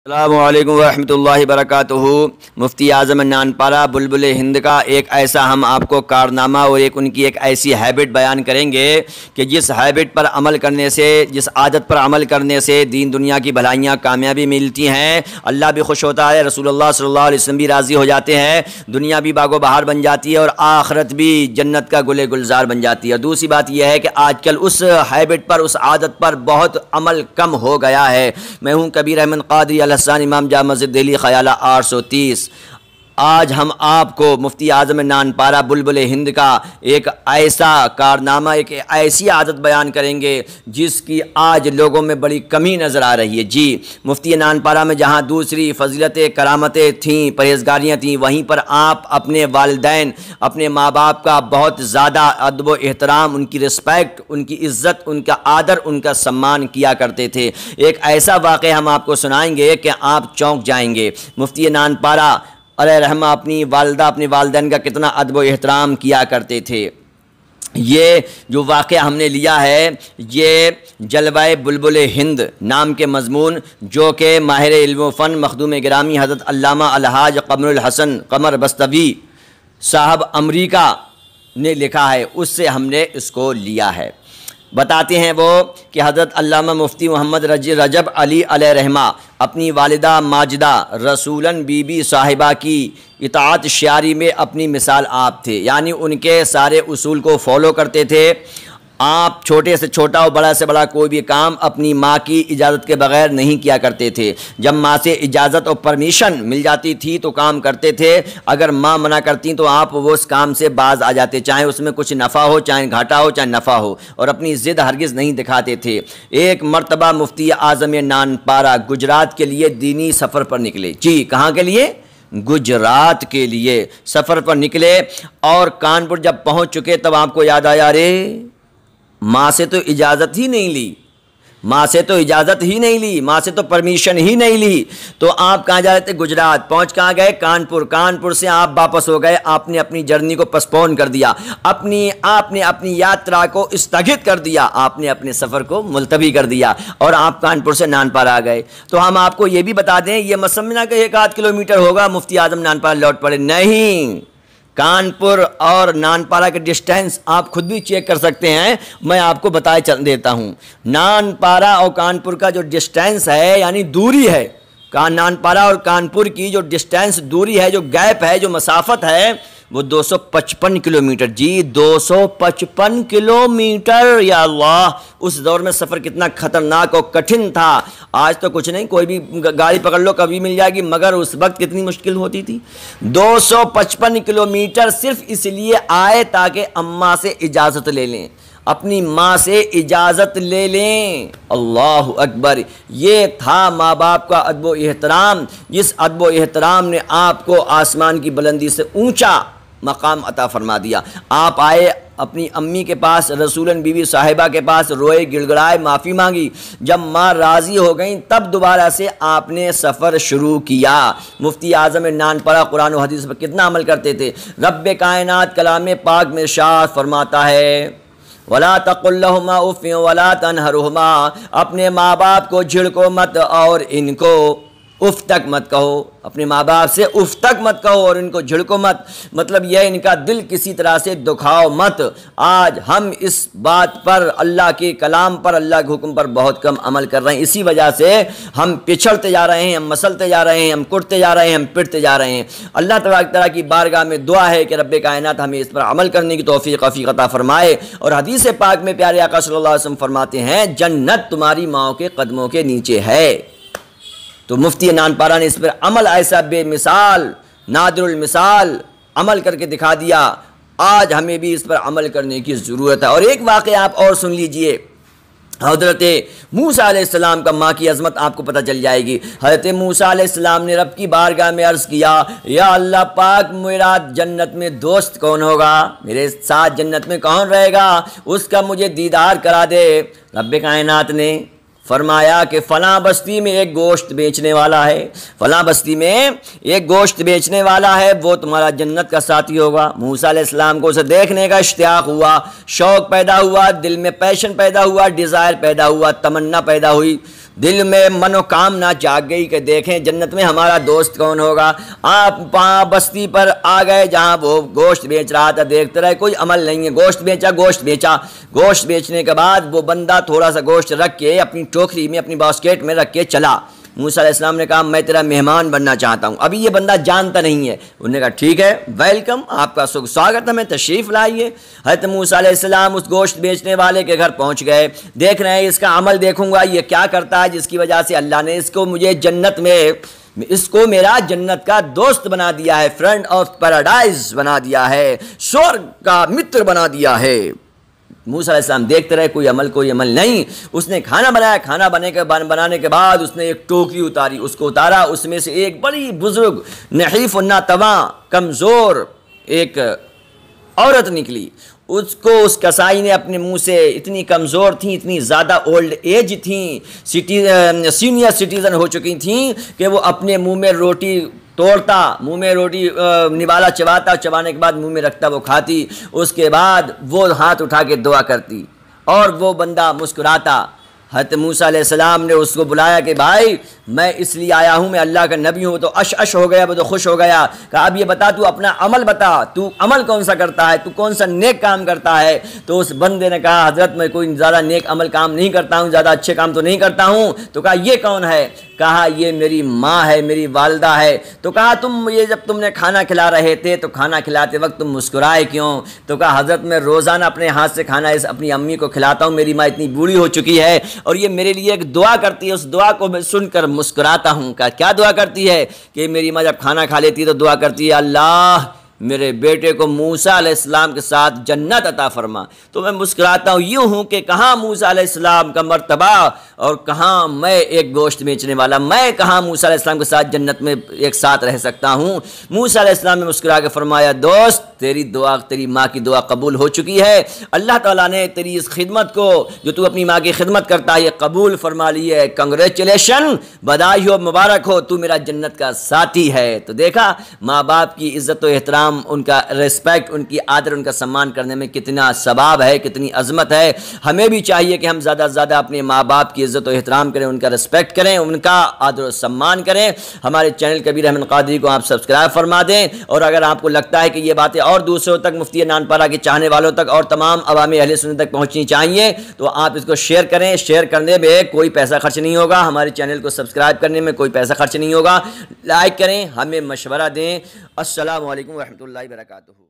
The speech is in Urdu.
السلام علیکم ورحمۃ اللہ وبرکاتہ۔ مفتی اعظم نانپارہ بلبل ہند کا ایک ایسا ہم آپ کو کارنامہ اور ان کی ایک ایسی ہیبٹ بیان کریں گے کہ جس ہیبٹ پر عمل کرنے سے، جس عادت پر عمل کرنے سے دین دنیا کی بھلائیاں کامیابی ملتی ہیں، اللہ بھی خوش ہوتا ہے، رسول اللہ صلی اللہ علیہ وسلم بھی راضی ہو جاتے ہیں، دنیا بھی باغ و بہار بن جاتی ہے اور آخرت بھی جنت کا گل گلزار بن جاتی ہے۔ اور دوسری بات یہ ہے کہ آج کل اس ہیبٹ پر، اس عادت پر بہت عمل کم ہو گیا ہے۔ میں ہوں کبیر احمد قادری الحسان، امام جامع مسجد دہلی، خیالہ 830۔ آج ہم آپ کو مفتی اعظم نانپارہ بلبل ہند کا ایک ایسا کارنامہ، ایک ایسی عادت بیان کریں گے جس کی آج لوگوں میں بڑی کمی نظر آ رہی ہے۔ جی، مفتی نانپارہ میں جہاں دوسری فضیلتیں، کرامتیں تھیں، پرہیزگاریاں تھیں، وہیں پر آپ اپنے والدین، اپنے ماں باپ کا بہت زیادہ ادب و احترام، ان کی رسپیکٹ، ان کی عزت، ان کا آدر، ان کا سمان کیا کرتے تھے۔ ایک ایسا واقعہ ہم آپ کو سنائیں گے کہ آپ چونک جائیں گے۔ مفتی نانپارہ علیہ رحمہ اپنی والدہ، اپنے والدین کا کتنا ادب و احترام کیا کرتے تھے۔ یہ جو واقعہ ہم نے لیا ہے، یہ جلوہ بلبل ہند نام کے مضمون، جو کہ ماہر علم و فن مخدوم گرامی حضرت علامہ الحاج قمر الحسن قمر بستوی صاحب امریکہ نے لکھا ہے، اس سے ہم نے اس کو لیا ہے۔ بتاتے ہیں وہ کہ حضرت علامہ مفتی محمد رجب علی علیہ رحمہ اپنی والدہ ماجدہ رسولن بی بی صاحبہ کی اطاعت شعاری میں اپنی مثال آپ تھے، یعنی ان کے سارے اصول کو فالو کرتے تھے۔ آپ چھوٹے سے چھوٹا اور بڑا سے بڑا کوئی بھی کام اپنی ماں کی اجازت کے بغیر نہیں کیا کرتے تھے۔ جب ماں سے اجازت اور پرمیشن مل جاتی تھی تو کام کرتے تھے، اگر ماں منع کرتی تو آپ وہ اس کام سے باز آ جاتے، چاہے اس میں کچھ نفع ہو، چاہے گھاٹا ہو، چاہے نفع ہو، اور اپنی ضد ہرگز نہیں دکھاتے تھے۔ ایک مرتبہ مفتی اعظم نانپارہ گجرات کے لیے دینی سفر پر نکلے۔ جی، کہاں کے لیے؟ گجرات کے لیے سفر پر نکلے، اور کانپور جب پہنچ چکے تب آپ کو یاد آیا، ارے ماں سے تو اجازت ہی نہیں لی، ماں سے تو اجازت ہی نہیں لی، ماں سے تو پرمیشن ہی نہیں لی۔ تو آپ کہاں جا رہے تھے؟ گجرات۔ پہنچ کہاں گئے؟ کانپور۔ کانپور سے آپ واپس ہو گئے، آپ نے اپنی جرنی کو پسپون کر دیا، آپ نے اپنی یاترا کو استھگت کر دیا، آپ نے اپنے سفر کو ملتوی کر دیا، اور آپ کانپور سے نانپارہ آ گئے۔ تو ہم آپ کو یہ بھی بتا دیں، یہ مت سمجھنا کہ 1-8 کلومیٹر ہوگا مفتی اعظم نانپارہ لوٹ پڑے، نہیں۔ کانپور اور نانپارہ کے ڈسٹینس آپ خود بھی چیک کر سکتے ہیں، میں آپ کو بتائے دیتا ہوں۔ نانپارہ اور کانپور کا جو ڈسٹینس ہے، یعنی دوری ہے، نانپارہ اور کانپور کی جو ڈسٹینس، دوری ہے، جو گیپ ہے، جو مسافت ہے، وہ 255 کلومیٹر۔ جی، 255 کلومیٹر، یا اللہ! اس دور میں سفر کتنا خطرناک اور کٹھن تھا۔ آج تو کچھ نہیں، کوئی بھی گاڑی پکڑ لو کبھی مل جائے گی، مگر اس وقت کتنی مشکل ہوتی تھی۔ 255 کلومیٹر صرف اس لیے آئے تاکہ اماں سے اجازت لے لیں، اپنی ماں سے اجازت لے لیں۔ اللہ اکبر! یہ تھا ماں باپ کا ادب و احترام، جس ادب و احترام نے آپ کو آسمان کی بلندی سے اونچا مقام عطا فرما دیا۔ آپ آئے اپنی امی کے پاس، رسولن بی بی صاحبہ کے پاس، روئے، گڑ گڑائے، معافی مانگی۔ جب ماں راضی ہو گئیں تب دوبارہ سے آپ نے سفر شروع کیا۔ مفتی اعظم نانپارہ قرآن و حدیث پر کتنا عمل کرتے تھے۔ رب کائنات کلام پاک میں ارشاد فرماتا ہے، وَلَا تَقُلْ لَهُمَا أُفٍّ وَلَا تَنْهَرْهُمَا، اپنے ماں باپ کو جھڑکو مت اور ان کو اف تک مت کہو، اپنے ماں باپ سے اف تک مت کہو اور ان کو جھڑکو مت، مطلب یہ ان کا دل کسی طرح سے دکھاؤ مت۔ آج ہم اس بات پر، اللہ کے کلام پر، اللہ کے حکم پر بہت کم عمل کر رہے ہیں، اسی وجہ سے ہم پچھڑتے جا رہے ہیں، ہم مسلتے جا رہے ہیں، ہم کٹتے جا رہے ہیں، ہم پٹتے جا رہے ہیں۔ اللہ تبارک تعالیٰ کی بارگاہ میں دعا ہے کہ رب کائنات ہمیں اس پر عمل کرنے کی توفیق عطا فرمائے۔ اور حدیث پاک میں پیارے آقا صلی اللہ علیہ وسلم فرماتے ہیں، جنت تمہاری ماؤں کے قدموں کے نیچے ہے۔ تو مفتی نانپارہ نے اس پر عمل ایسا بے مثال، نادر المثال عمل کر کے دکھا دیا۔ آج ہمیں بھی اس پر عمل کرنے کی ضرورت ہے۔ اور ایک واقعہ آپ اور سن لیجئے، حضرت موسیٰ علیہ السلام کا ماں کی عظمت آپ کو پتہ چل جائے گی۔ حضرت موسیٰ علیہ السلام نے رب کی بارگاہ میں عرض کیا، یا اللہ پاک، میرا جنت میں دوست کون ہوگا، میرے ساتھ جنت میں کون رہے گا، اس کا مجھے دیدار کرا دے۔ رب کائنات نے فرمایا کہ فلاں بستی میں ایک گوشت بیچنے والا ہے، فلاں بستی میں ایک گوشت بیچنے والا ہے، وہ تمہارا جنت کا ساتھی ہوگا۔ موسیٰ علیہ السلام کو اسے دیکھنے کا اشتیاق ہوا، شوق پیدا ہوا، دل میں پیشن پیدا ہوا، ڈیزائر پیدا ہوا، تمنا پیدا ہوئی۔ دل میں منوکامنا جاگ گئی کہ دیکھیں جنت میں ہمارا دوست کون ہوگا۔ آپ وہاں بستی پر آ گئے جہاں وہ گوشت بیچ رہا تھا، دیکھتے رہے کوئی عمل نہیں ہے، گوشت بیچا، گوشت بیچنے کے بعد وہ بندہ تھوڑا سا گوشت رکھ کے اپنی ٹوکری میں اپنی باسکٹ میں رکھ کے چلا۔ موسیٰ علیہ السلام نے کہا میں تیرا مہمان بننا چاہتا ہوں۔ ابھی یہ بندہ جانتا نہیں ہے، انہوں نے کہا ٹھیک ہے، ویلکم، آپ کا سواگت ہے، میں تشریف لائیے۔ حضرت موسیٰ علیہ السلام اس گوشت بیچنے والے کے گھر پہنچ گئے، دیکھ رہے ہیں اس کا عمل دیکھوں گا یہ کیا کرتا ہے جس کی وجہ سے اللہ نے اس کو مجھے جنت میں، اس کو میرا جنت کا دوست بنا دیا ہے، فرینڈ آف پیراڈائز بنا دیا ہے، سورگ کا متر بنا دیا ہے۔ موسیٰ علیہ السلام دیکھتے رہے کوئی عمل نہیں۔ اس نے کھانا بنایا، کھانا بنانے کے بعد اس نے ایک ٹوکری اتاری، اس کو اتارا، اس میں سے ایک بڑی بزرگ نحیف الناتواں کمزور ایک عورت نکلی۔ اس کو اس کسائی نے اپنے منہ سے، اتنی کمزور تھیں، اتنی زیادہ اولڈ ایج تھیں، سینئر سٹیزن ہو چکی تھیں کہ وہ اپنے منہ میں روٹی توڑتا، منہ میں روٹی نوالا چباتا، چبانے کے بعد منہ میں رکھتا، وہ کھاتی، اس کے بعد وہ ہاتھ اٹھا کے دعا کرتی اور وہ بندہ مسکراتا۔ حضرت موسیٰ علیہ السلام نے اس کو بلایا کہ بھائی میں اس لیے آیا ہوں، میں اللہ کا نبی ہوں۔ تو اش ہو گیا، وہ تو خوش ہو گیا، کہا اب یہ بتا تو اپنا عمل بتا، تو عمل کون سا کرتا ہے، تو کون سا نیک کام کرتا ہے؟ تو اس بندے نے کہا حضرت میں کوئی زیادہ نیک عمل کام نہیں کرتا ہوں، زیادہ اچھے کام تو نہیں کرتا ہوں۔ تو کہا یہ کون ہے؟ کہا یہ میری ماں ہے، میری والدہ ہے۔ تو کہا تم یہ جب تم نے کھانا کھلا رہے تھے تو کھانا کھلاتے وقت تم مسکرائے کیوں؟ تو کہا حضرت میں روزانہ اپنے ہاتھ سے کھانا اپنی امی کو کھلاتا ہوں، میری ماں اتنی بوڑھی ہو چکی ہے اور یہ میرے لیے ایک دعا کرتی ہے، اس دعا کو میں سن کر مسکراتا ہوں۔ کہا کیا دعا کرتی ہے؟ کہ میری ماں جب کھانا کھا لیتی ہے تو دعا کرتی ہے اللہ میرے بیٹے کو موسیٰ علیہ السلام کے ساتھ جنت عطا فرما۔ تو میں مسکراتا ہوں، یوں ہوں کہ کہاں موسیٰ علیہ السلام کا مرتبہ اور کہاں میں ایک گوشت بیچنے والا، میں کہاں موسیٰ علیہ السلام کے ساتھ جنت میں ایک ساتھ رہ سکتا ہوں۔ موسیٰ علیہ السلام نے مسکرا کے فرمایا دوست تیری دعا، تیری ماں کی دعا قبول ہو چکی ہے، اللہ تعالیٰ نے تیری اس خدمت کو جو تو اپنی ماں کی خدمت کرتا ہے یہ قبول فرما لی ہے، کنگریچولیشن، بدائی ہو، مبارک ہو، تو میرا جنت کا ساتھی ہے۔ تو دیکھا ماں باپ کی عزت و احترام، ان کا ریسپیکٹ، ان کی آدر، ان کا سمان کرنے میں کتنا ثواب ہے، کتنی عظمت ہے۔ ہمیں بھی چاہیے کہ ہم زیادہ سے زیادہ اپنے ماں باپ کی عزت و احترام کریں، ان کا ریسپیکٹ کریں، ان کا آدر و سمان کریں۔ ہمارے چینل کبیر احمد قادری کو آپ سبسکرائب فرما دیں، اور اگر آپ کو لگتا ہے کہ یہ باتیں اور دوسروں تک، مفتی نان پارا کے چاہنے والوں تک اور تمام عوام اہل سنت تک پہنچنی چاہیے تو آپ اس کو شیئر کریں۔ شیئر کرنے میں کوئی پیسہ خرچ نہیں ہوگا، ہمارے چینل کو سبسکرائب کرنے میں کوئی پیسہ خرچ نہیں ہوگا، لائک کریں، ہمیں مشورہ دیں۔ السلام علیکم ورحمۃ اللہ وبرکاتہ۔